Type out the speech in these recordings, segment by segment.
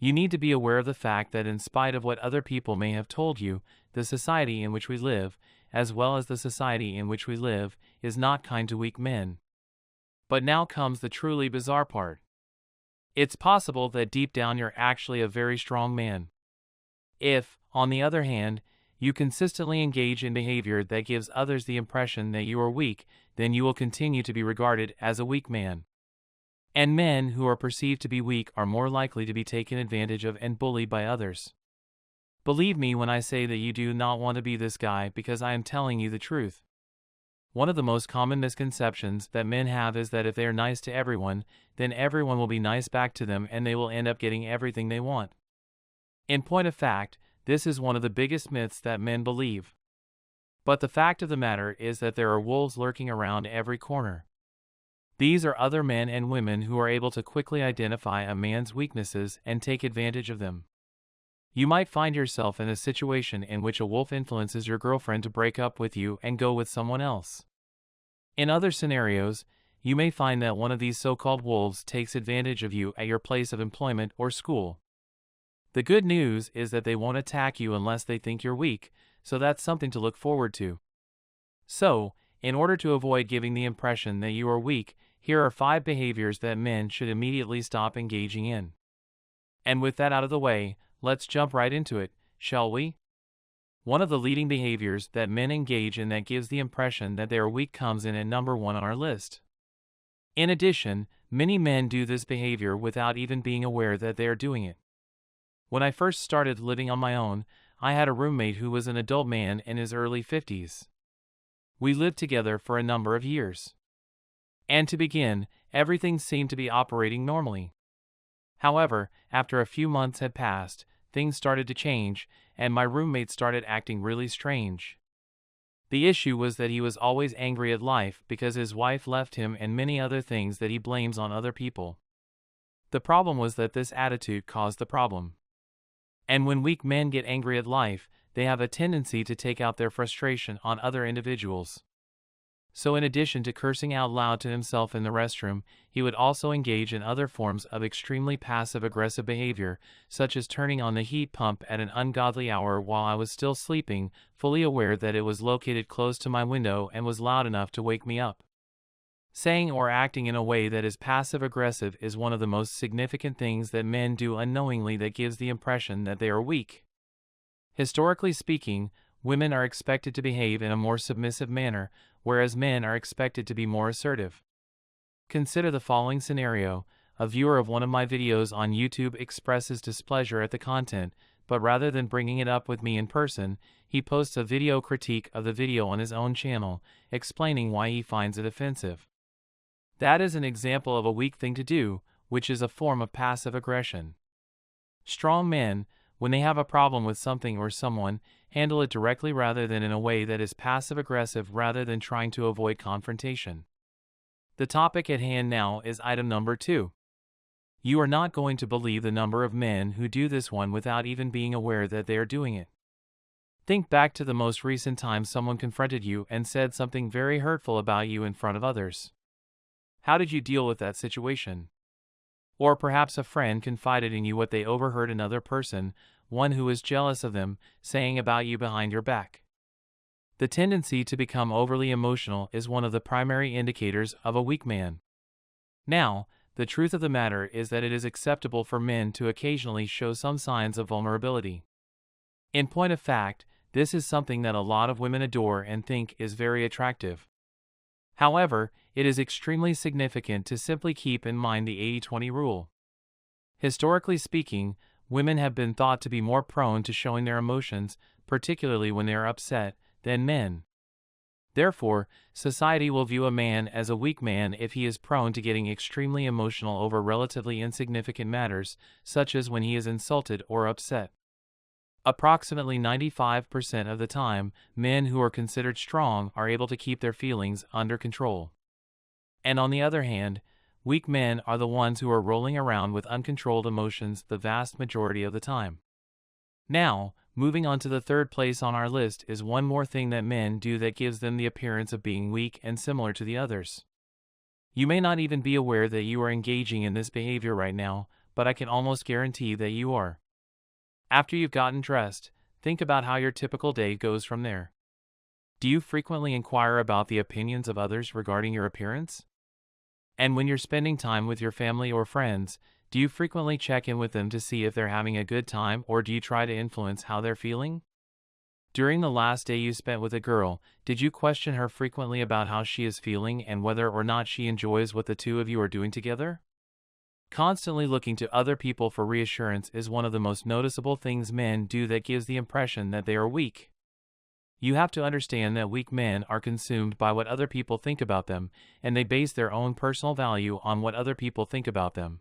You need to be aware of the fact that in spite of what other people may have told you, the society in which we live, as well as the society in which we live, is not kind to weak men. But now comes the truly bizarre part. It's possible that deep down you're actually a very strong man. If, on the other hand, you consistently engage in behavior that gives others the impression that you are weak, then you will continue to be regarded as a weak man. And men who are perceived to be weak are more likely to be taken advantage of and bullied by others. Believe me when I say that you do not want to be this guy, because I am telling you the truth. One of the most common misconceptions that men have is that if they are nice to everyone, then everyone will be nice back to them and they will end up getting everything they want. In point of fact, this is one of the biggest myths that men believe. But the fact of the matter is that there are wolves lurking around every corner. These are other men and women who are able to quickly identify a man's weaknesses and take advantage of them. You might find yourself in a situation in which a wolf influences your girlfriend to break up with you and go with someone else. In other scenarios, you may find that one of these so-called wolves takes advantage of you at your place of employment or school. The good news is that they won't attack you unless they think you're weak, so that's something to look forward to. So, in order to avoid giving the impression that you are weak, here are 5 behaviors that men should immediately stop engaging in. And with that out of the way, let's jump right into it, shall we? One of the leading behaviors that men engage in that gives the impression that they are weak comes in at number 1 on our list. In addition, many men do this behavior without even being aware that they are doing it. When I first started living on my own, I had a roommate who was an adult man in his early 50s. We lived together for a number of years. And to begin, everything seemed to be operating normally. However, after a few months had passed, things started to change, and my roommate started acting really strange. The issue was that he was always angry at life because his wife left him and many other things that he blames on other people. The problem was that this attitude caused the problem. And when weak men get angry at life, they have a tendency to take out their frustration on other individuals. So in addition to cursing out loud to himself in the restroom, he would also engage in other forms of extremely passive-aggressive behavior, such as turning on the heat pump at an ungodly hour while I was still sleeping, fully aware that it was located close to my window and was loud enough to wake me up. Saying or acting in a way that is passive-aggressive is one of the most significant things that men do unknowingly that gives the impression that they are weak. Historically speaking, women are expected to behave in a more submissive manner, whereas men are expected to be more assertive. Consider the following scenario. A viewer of one of my videos on YouTube expresses displeasure at the content, but rather than bringing it up with me in person, he posts a video critique of the video on his own channel, explaining why he finds it offensive. That is an example of a weak thing to do, which is a form of passive aggression. Strong men, when they have a problem with something or someone, handle it directly rather than in a way that is passive-aggressive rather than trying to avoid confrontation. The topic at hand now is item number 2. You are not going to believe the number of men who do this one without even being aware that they are doing it. Think back to the most recent time someone confronted you and said something very hurtful about you in front of others. How did you deal with that situation? Or perhaps a friend confided in you what they overheard another person, one who is jealous of them, saying about you behind your back. The tendency to become overly emotional is one of the primary indicators of a weak man. Now, the truth of the matter is that it is acceptable for men to occasionally show some signs of vulnerability. In point of fact, this is something that a lot of women adore and think is very attractive. However, it is extremely significant to simply keep in mind the 80-20 rule. Historically speaking, women have been thought to be more prone to showing their emotions, particularly when they are upset, than men. Therefore, society will view a man as a weak man if he is prone to getting extremely emotional over relatively insignificant matters, such as when he is insulted or upset. Approximately 95% of the time, men who are considered strong are able to keep their feelings under control. And on the other hand, weak men are the ones who are rolling around with uncontrolled emotions the vast majority of the time. Now, moving on to the third place on our list is one more thing that men do that gives them the appearance of being weak and similar to the others. You may not even be aware that you are engaging in this behavior right now, but I can almost guarantee that you are. After you've gotten dressed, think about how your typical day goes from there. Do you frequently inquire about the opinions of others regarding your appearance? And when you're spending time with your family or friends, do you frequently check in with them to see if they're having a good time, or do you try to influence how they're feeling? During the last day you spent with a girl, did you question her frequently about how she is feeling and whether or not she enjoys what the two of you are doing together? Constantly looking to other people for reassurance is one of the most noticeable things men do that gives the impression that they are weak. You have to understand that weak men are consumed by what other people think about them, and they base their own personal value on what other people think about them.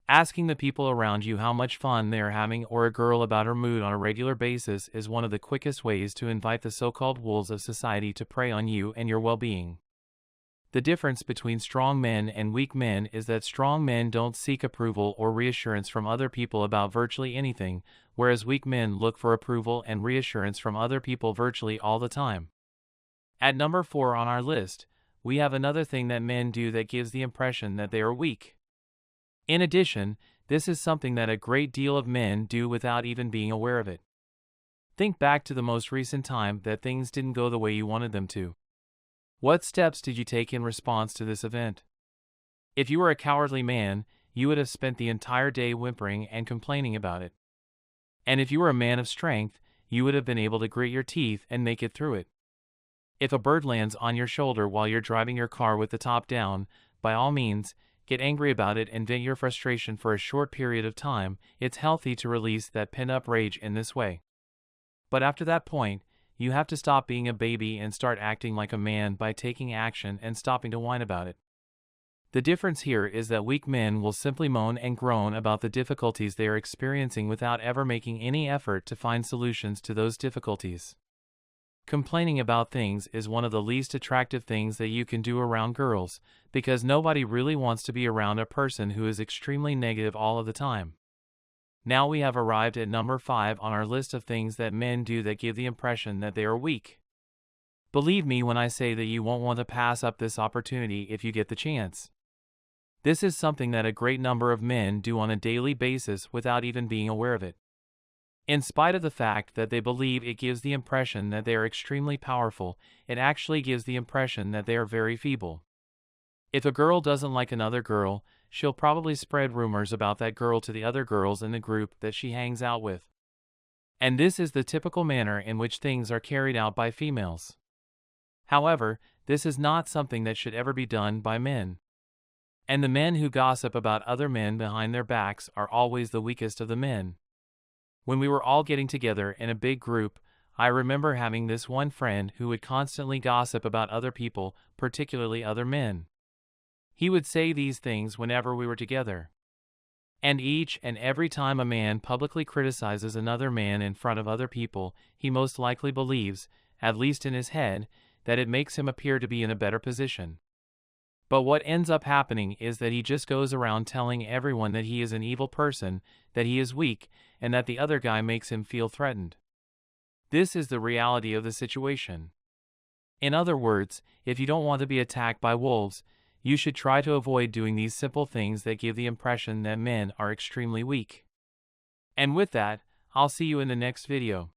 Asking the people around you how much fun they are having or a girl about her mood on a regular basis is one of the quickest ways to invite the so-called wolves of society to prey on you and your well-being. The difference between strong men and weak men is that strong men don't seek approval or reassurance from other people about virtually anything, whereas weak men look for approval and reassurance from other people virtually all the time. At number 4 on our list, we have another thing that men do that gives the impression that they are weak. In addition, this is something that a great deal of men do without even being aware of it. Think back to the most recent time that things didn't go the way you wanted them to. What steps did you take in response to this event? If you were a cowardly man, you would have spent the entire day whimpering and complaining about it. And if you were a man of strength, you would have been able to grit your teeth and make it through it. If a bird lands on your shoulder while you're driving your car with the top down, by all means, get angry about it and vent your frustration for a short period of time. It's healthy to release that pent-up rage in this way. But after that point, you have to stop being a baby and start acting like a man by taking action and stopping to whine about it. The difference here is that weak men will simply moan and groan about the difficulties they are experiencing without ever making any effort to find solutions to those difficulties. Complaining about things is one of the least attractive things that you can do around girls, because nobody really wants to be around a person who is extremely negative all of the time. Now we have arrived at number 5 on our list of things that men do that give the impression that they are weak. Believe me when I say that you won't want to pass up this opportunity if you get the chance. This is something that a great number of men do on a daily basis without even being aware of it. In spite of the fact that they believe it gives the impression that they are extremely powerful, it actually gives the impression that they are very feeble. If a girl doesn't like another girl, she'll probably spread rumors about that girl to the other girls in the group that she hangs out with. And this is the typical manner in which things are carried out by females. However, this is not something that should ever be done by men. And the men who gossip about other men behind their backs are always the weakest of the men. When we were all getting together in a big group, I remember having this one friend who would constantly gossip about other people, particularly other men. He would say these things whenever we were together. And each and every time a man publicly criticizes another man in front of other people, he most likely believes, at least in his head, that it makes him appear to be in a better position. But what ends up happening is that he just goes around telling everyone that he is an evil person, that he is weak, and that the other guy makes him feel threatened. This is the reality of the situation. In other words, if you don't want to be attacked by wolves, you should try to avoid doing these simple things that give the impression that men are extremely weak. And with that, I'll see you in the next video.